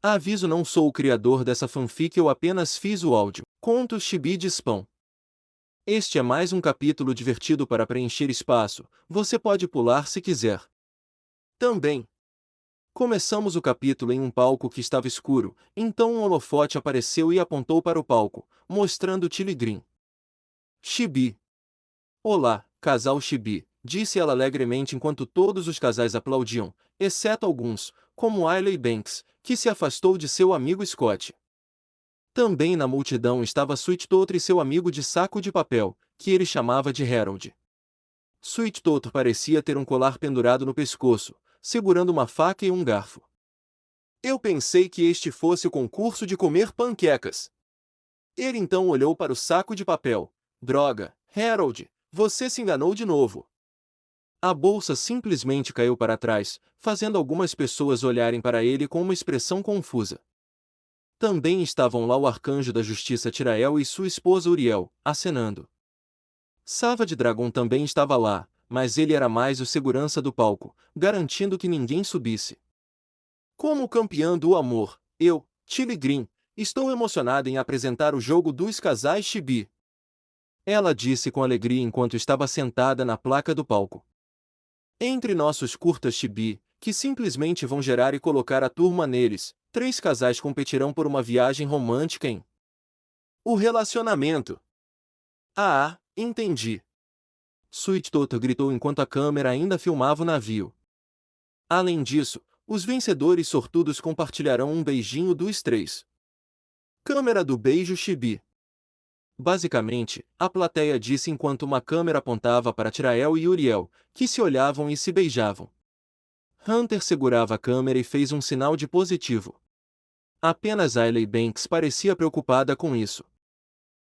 Aviso: não sou o criador dessa fanfic, eu apenas fiz o áudio. Contos Chibi de Spawn. Este é mais um capítulo divertido para preencher espaço, você pode pular se quiser. Também. Começamos o capítulo em um palco que estava escuro, então um holofote apareceu e apontou para o palco, mostrando Tilly Green. Chibi. Olá, casal Chibi, disse ela alegremente enquanto todos os casais aplaudiam, exceto alguns, como Ailey Banks, que se afastou de seu amigo Scott. Também na multidão estava Sweet Totter e seu amigo de saco de papel, que ele chamava de Harold. Sweet Totter parecia ter um colar pendurado no pescoço, segurando uma faca e um garfo. Eu pensei que este fosse o concurso de comer panquecas. Ele então olhou para o saco de papel. Droga, Harold, você se enganou de novo. A bolsa simplesmente caiu para trás, fazendo algumas pessoas olharem para ele com uma expressão confusa. Também estavam lá o arcanjo da justiça Tirael e sua esposa Uriel, acenando. Savage Dragon também estava lá, mas ele era mais o segurança do palco, garantindo que ninguém subisse. Como campeã do amor, eu, Tilly Green, estou emocionada em apresentar o jogo dos casais Chibi. Ela disse com alegria enquanto estava sentada na placa do palco. Entre nossos curtas Chibi, que simplesmente vão gerar e colocar a turma neles, 3 casais competirão por uma viagem romântica em o relacionamento. Ah, entendi. Sweet Totter gritou enquanto a câmera ainda filmava o navio. Além disso, os vencedores sortudos compartilharão um beijinho dos 3. Câmera do beijo Chibi. Basicamente, a plateia disse enquanto uma câmera apontava para Tirael e Uriel, que se olhavam e se beijavam. Hunter segurava a câmera e fez um sinal de positivo. Apenas Ailey Banks parecia preocupada com isso.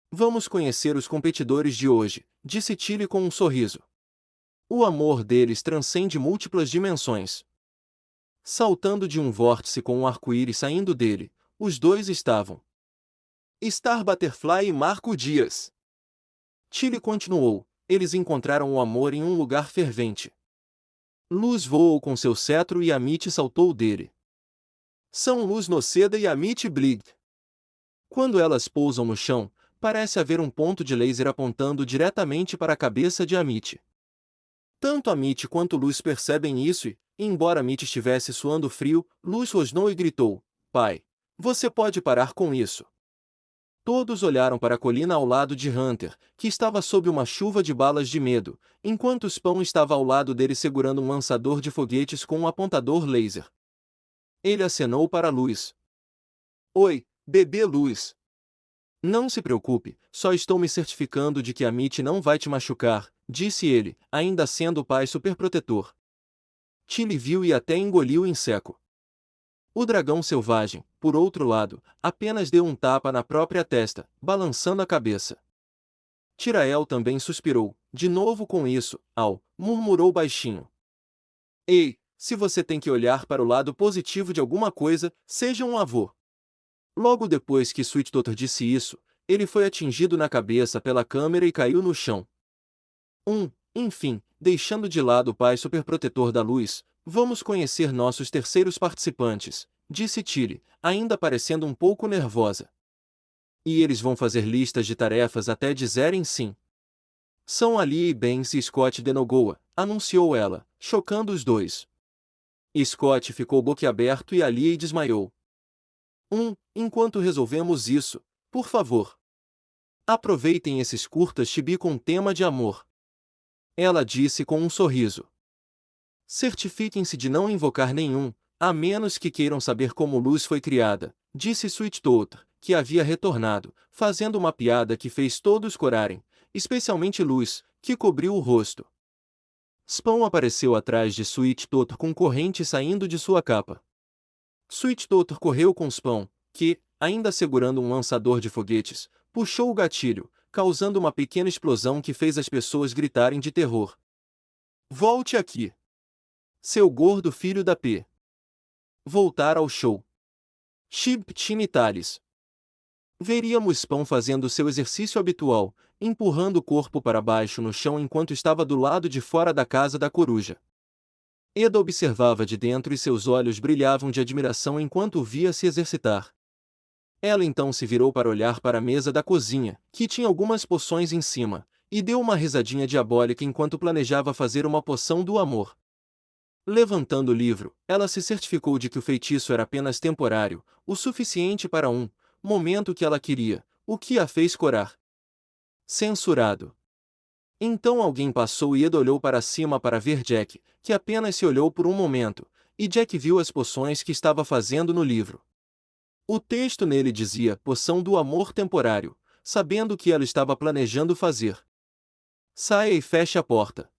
Vamos conhecer os competidores de hoje, disse Tilly com um sorriso. O amor deles transcende múltiplas dimensões. Saltando de um vórtice com um arco-íris saindo dele, os dois estavam Star Butterfly e Marco Dias. Tilly continuou, eles encontraram o amor em um lugar fervente. Luz voou com seu cetro e Amit saltou dele. São Luz Noceda e Amit Blig. Quando elas pousam no chão, parece haver um ponto de laser apontando diretamente para a cabeça de Amit. Tanto Amit quanto Luz percebem isso e, embora Amit estivesse suando frio, Luz rosnou e gritou, pai, você pode parar com isso. Todos olharam para a colina ao lado de Hunter, que estava sob uma chuva de balas de medo, enquanto Spawn estava ao lado dele segurando um lançador de foguetes com um apontador laser. Ele acenou para Luz. Oi, bebê Luz. Não se preocupe, só estou me certificando de que Amit não vai te machucar, disse ele, ainda sendo o pai superprotetor. Tilly viu e até engoliu em seco. O dragão selvagem, por outro lado, apenas deu um tapa na própria testa, balançando a cabeça. Tirael também suspirou, de novo com isso, murmurou baixinho. Ei, se você tem que olhar para o lado positivo de alguma coisa, seja um avô. Logo depois que Sweet Totter disse isso, ele foi atingido na cabeça pela câmera e caiu no chão. Enfim, deixando de lado o pai superprotetor da luz, vamos conhecer nossos terceiros participantes, disse Tilly, ainda parecendo um pouco nervosa. E eles vão fazer listas de tarefas até dizerem sim. São Ailey Banks e Scott Denogoa, anunciou ela, chocando os dois. Scott ficou boquiaberto e Ailey desmaiou. Enquanto resolvemos isso, por favor. Aproveitem esses curtas chibi com tema de amor. Ela disse com um sorriso. Certifiquem-se de não invocar nenhum, a menos que queiram saber como Luz foi criada, disse Sweet Totter, que havia retornado, fazendo uma piada que fez todos corarem, especialmente Luz, que cobriu o rosto. Spawn apareceu atrás de Sweet Totter com corrente saindo de sua capa. Sweet Totter correu com Spawn, que, ainda segurando um lançador de foguetes, puxou o gatilho, causando uma pequena explosão que fez as pessoas gritarem de terror. Volte aqui! Seu gordo filho da P. Voltar ao show. Chib Tinitalis. Veríamos Spawn fazendo seu exercício habitual, empurrando o corpo para baixo no chão enquanto estava do lado de fora da casa da coruja. Eda observava de dentro e seus olhos brilhavam de admiração enquanto o via se exercitar. Ela então se virou para olhar para a mesa da cozinha, que tinha algumas poções em cima, e deu uma risadinha diabólica enquanto planejava fazer uma poção do amor. Levantando o livro, ela se certificou de que o feitiço era apenas temporário, o suficiente para um momento que ela queria, o que a fez corar. Censurado. Então alguém passou e Eda olhou para cima para ver Jack, que apenas se olhou por um momento, e Jack viu as poções que estava fazendo no livro. O texto nele dizia poção do amor temporário, sabendo o que ela estava planejando fazer. Saia e feche a porta.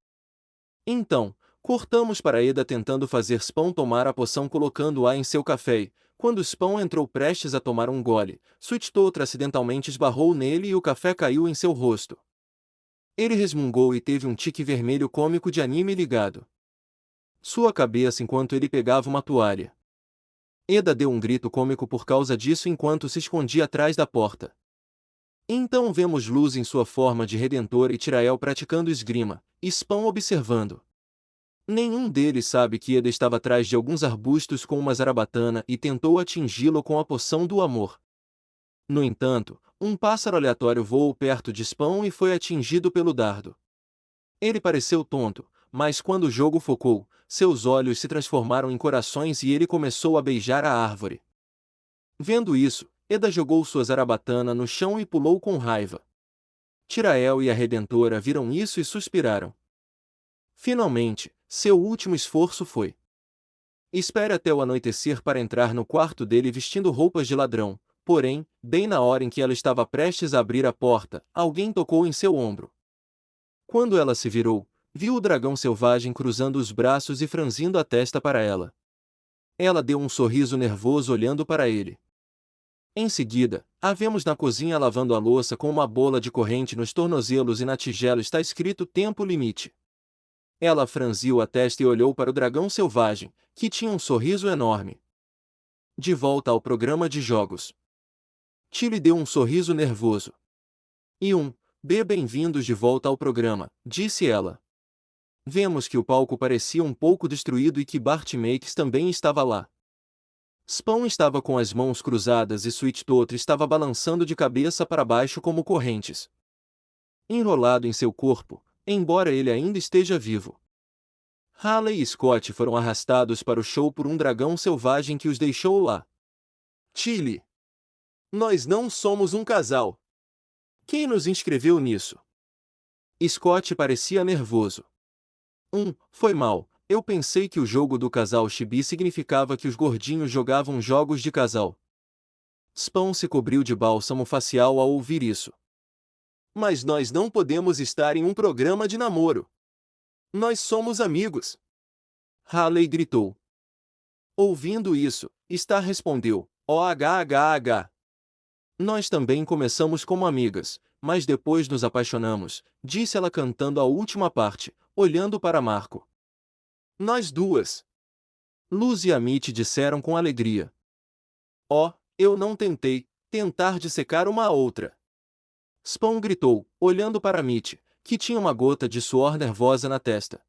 Então, cortamos para Eda tentando fazer Spawn tomar a poção colocando-a em seu café e, quando Spawn entrou prestes a tomar um gole, Sweet acidentalmente esbarrou nele e o café caiu em seu rosto. Ele resmungou e teve um tique vermelho cômico de anime ligado. Sua cabeça enquanto ele pegava uma toalha. Eda deu um grito cômico por causa disso enquanto se escondia atrás da porta. Então vemos Luz em sua forma de Redentor e Tirael praticando esgrima, e Spawn observando. Nenhum deles sabe que Eda estava atrás de alguns arbustos com uma zarabatana e tentou atingi-lo com a poção do amor. No entanto, um pássaro aleatório voou perto de Spawn e foi atingido pelo dardo. Ele pareceu tonto, mas quando o jogo focou, seus olhos se transformaram em corações e ele começou a beijar a árvore. Vendo isso, Eda jogou sua zarabatana no chão e pulou com raiva. Tirael e a Redentora viram isso e suspiraram. Finalmente, seu último esforço foi. Espere até o anoitecer para entrar no quarto dele vestindo roupas de ladrão, porém, bem na hora em que ela estava prestes a abrir a porta, alguém tocou em seu ombro. Quando ela se virou, viu o dragão selvagem cruzando os braços e franzindo a testa para ela. Ela deu um sorriso nervoso olhando para ele. Em seguida, a vemos na cozinha lavando a louça com uma bola de corrente nos tornozelos e na tigela está escrito tempo limite. Ela franziu a testa e olhou para o dragão selvagem, que tinha um sorriso enorme. De volta ao programa de jogos. Tilly deu um sorriso nervoso. Bem-vindos de volta ao programa, disse ela. Vemos que o palco parecia um pouco destruído e que Bart Makes também estava lá. Spawn estava com as mãos cruzadas e Sweet estava balançando de cabeça para baixo como correntes. Enrolado em seu corpo, embora ele ainda esteja vivo. Haley e Scott foram arrastados para o show por um dragão selvagem que os deixou lá. Tilly. Nós não somos um casal. Quem nos inscreveu nisso? Scott parecia nervoso. Foi mal. Eu pensei que o jogo do casal Chibi significava que os gordinhos jogavam jogos de casal. Spawn se cobriu de bálsamo facial ao ouvir isso. Mas nós não podemos estar em um programa de namoro. Nós somos amigos. Haley gritou. Ouvindo isso, Star respondeu, OHHH. Nós também começamos como amigas, mas depois nos apaixonamos, disse ela cantando a última parte, olhando para Marco. Nós duas. Luz e Amit disseram com alegria. Eu não tentei, tentar dissecar uma a outra. Spawn gritou, olhando para Amit, que tinha uma gota de suor nervosa na testa.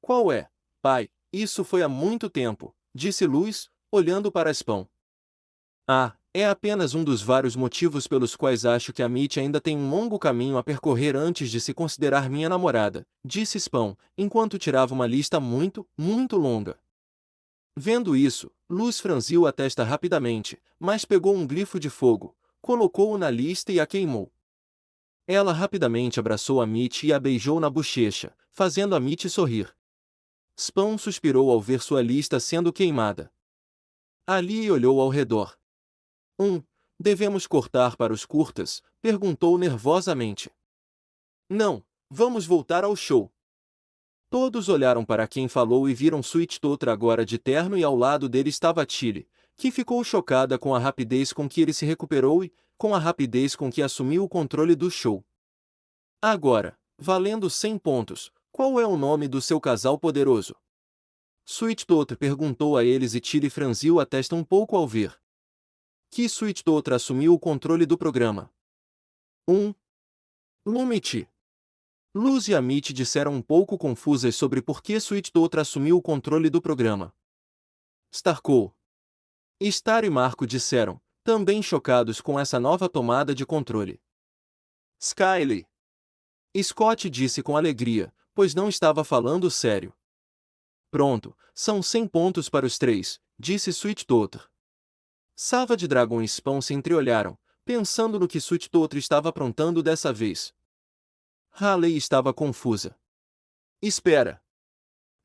Qual é, pai? Isso foi há muito tempo, disse Luz, olhando para Spawn. É apenas um dos vários motivos pelos quais acho que a Mitty ainda tem um longo caminho a percorrer antes de se considerar minha namorada, disse Spawn, enquanto tirava uma lista muito, muito longa. Vendo isso, Luz franziu a testa rapidamente, mas pegou um glifo de fogo, colocou-o na lista e a queimou. Ela rapidamente abraçou a Mitty e a beijou na bochecha, fazendo a Mitty sorrir. Spawn suspirou ao ver sua lista sendo queimada. Ali olhou ao redor. Devemos cortar para os curtas? Perguntou nervosamente. Não, vamos voltar ao show. Todos olharam para quem falou e viram Sweet agora de terno e ao lado dele estava Tilly, que ficou chocada com a rapidez com que ele se recuperou e, com a rapidez com que assumiu o controle do show. Agora, valendo 100 pontos, qual é o nome do seu casal poderoso? Sweet perguntou a eles e Tilly franziu a testa um pouco ao ver que Sweet assumiu o controle do programa. Lumity. Luz e Amit disseram um pouco confusas sobre por que SweetTotter assumiu o controle do programa. Starco, Star e Marco disseram, também chocados com essa nova tomada de controle. Skyly, Scott disse com alegria, pois não estava falando sério. Pronto, são 100 pontos para os três, disse SweetTotter. Savage Dragon e Spawn se entreolharam, pensando no que SweetTotter estava aprontando dessa vez. Haley estava confusa. Espera.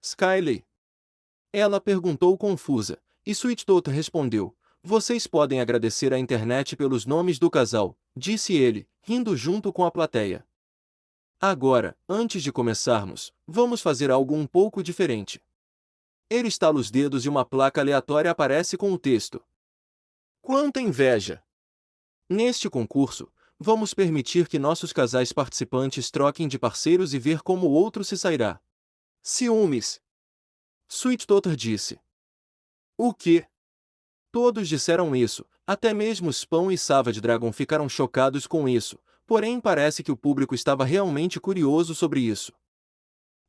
Skyly. Ela perguntou confusa, e SweetTotter respondeu, vocês podem agradecer à internet pelos nomes do casal, disse ele, rindo junto com a plateia. Agora, antes de começarmos, vamos fazer algo um pouco diferente. Ele estala os dedos e uma placa aleatória aparece com o texto. Quanta inveja! Neste concurso, vamos permitir que nossos casais participantes troquem de parceiros e ver como o outro se sairá. Ciúmes! SweetTotter disse. O quê? Todos disseram isso, até mesmo Spawn e Savage Dragon ficaram chocados com isso, porém parece que o público estava realmente curioso sobre isso.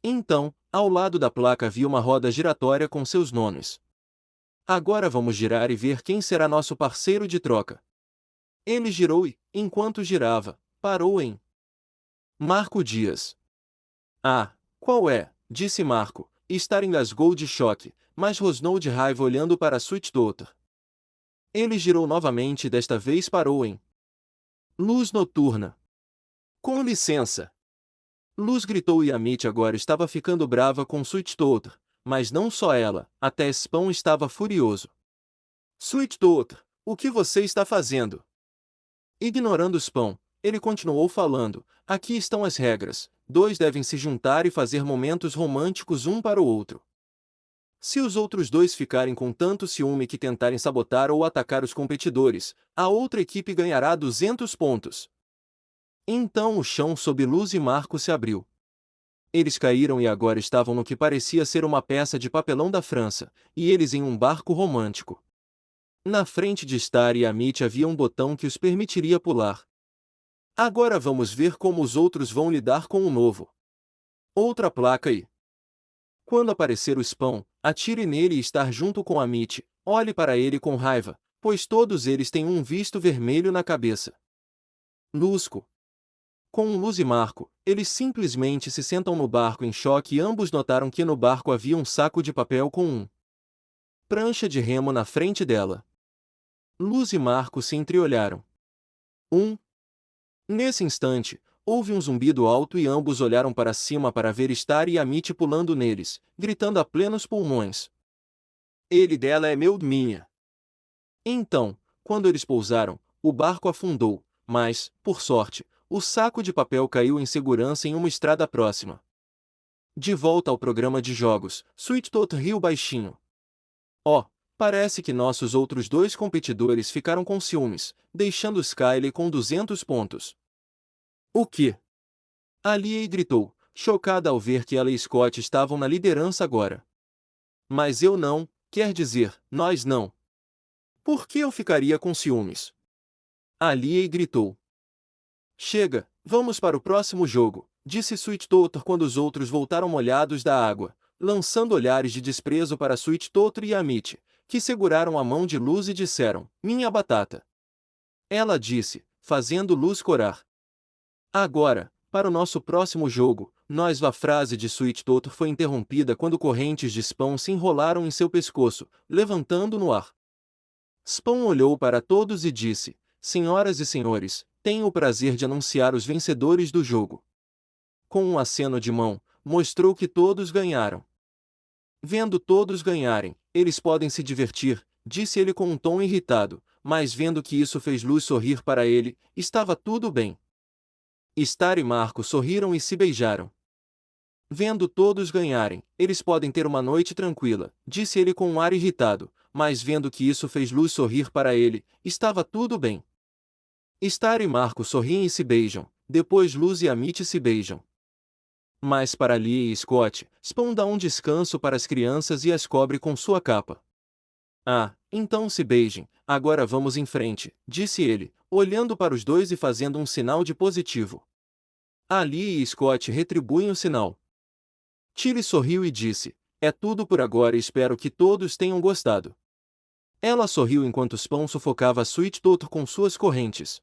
Então, ao lado da placa havia uma roda giratória com seus nomes. Agora vamos girar e ver quem será nosso parceiro de troca. Ele girou e, enquanto girava, parou em Marco Dias. Ah, qual é? Disse Marco. Star engasgou de choque, mas rosnou de raiva olhando para SweetTotter. Ele girou novamente e desta vez parou em Luz Noturna. Com licença. Luz gritou e Amit agora estava ficando brava com SweetTotter, mas não só ela, até Spawn estava furioso. SweetTotter, o que você está fazendo? Ignorando Spawn, ele continuou falando, aqui estão as regras, dois devem se juntar e fazer momentos românticos um para o outro. Se os outros dois ficarem com tanto ciúme que tentarem sabotar ou atacar os competidores, a outra equipe ganhará 200 pontos. Então o chão sob Luz e Marco se abriu. Eles caíram e agora estavam no que parecia ser uma peça de papelão da França, e eles em um barco romântico. Na frente de Star e Amit havia um botão que os permitiria pular. Agora vamos ver como os outros vão lidar com o novo. Outra placa e... Quando aparecer o Spawn, atire nele e Star junto com Amit, olhe para ele com raiva, pois todos eles têm um visto vermelho na cabeça. Lusco. Com Luz e Marco, eles simplesmente se sentam no barco em choque e ambos notaram que no barco havia um saco de papel com prancha de remo na frente dela. Luz e Marco se entreolharam. Nesse instante, houve um zumbido alto e ambos olharam para cima para ver Star e Amit pulando neles, gritando a plenos pulmões. Ele dela é meu, minha. Então, quando eles pousaram, o barco afundou, mas, por sorte, o saco de papel caiu em segurança em uma estrada próxima. De volta ao programa de jogos, SweetTotter riu baixinho. Oh, parece que nossos outros dois competidores ficaram com ciúmes, deixando Skyly com 200 pontos. O quê? Alia gritou, chocada ao ver que ela e Scott estavam na liderança agora. Mas eu não, quer dizer, nós não. Por que eu ficaria com ciúmes? Alia gritou. Chega, vamos para o próximo jogo, disse SweetTotter quando os outros voltaram molhados da água, lançando olhares de desprezo para SweetTotter e Amit, que seguraram a mão de Luz e disseram, minha batata. Ela disse, fazendo Luz corar. Agora, para o nosso próximo jogo, a frase de SweetTotter foi interrompida quando correntes de Spawn se enrolaram em seu pescoço, levantando no ar. Spawn olhou para todos e disse, senhoras e senhores, tenho o prazer de anunciar os vencedores do jogo. Com um aceno de mão, mostrou que todos ganharam. Vendo todos ganharem, eles podem se divertir, disse ele com um tom irritado, mas vendo que isso fez Luz sorrir para ele, estava tudo bem. Star e Marco sorriram e se beijaram. Vendo todos ganharem, eles podem ter uma noite tranquila, disse ele com um ar irritado, mas vendo que isso fez Luz sorrir para ele, estava tudo bem. Star e Marco sorriem e se beijam, depois Luz e Amit se beijam. Mas para Lee e Scott, Spawn dá um descanso para as crianças e as cobre com sua capa. Ah, então se beijem, agora vamos em frente, disse ele, olhando para os dois e fazendo um sinal de positivo. Ali e Scott retribuem o sinal. Tilly sorriu e disse: é tudo por agora e espero que todos tenham gostado. Ela sorriu enquanto Spawn sufocava Sweet Tooth com suas correntes.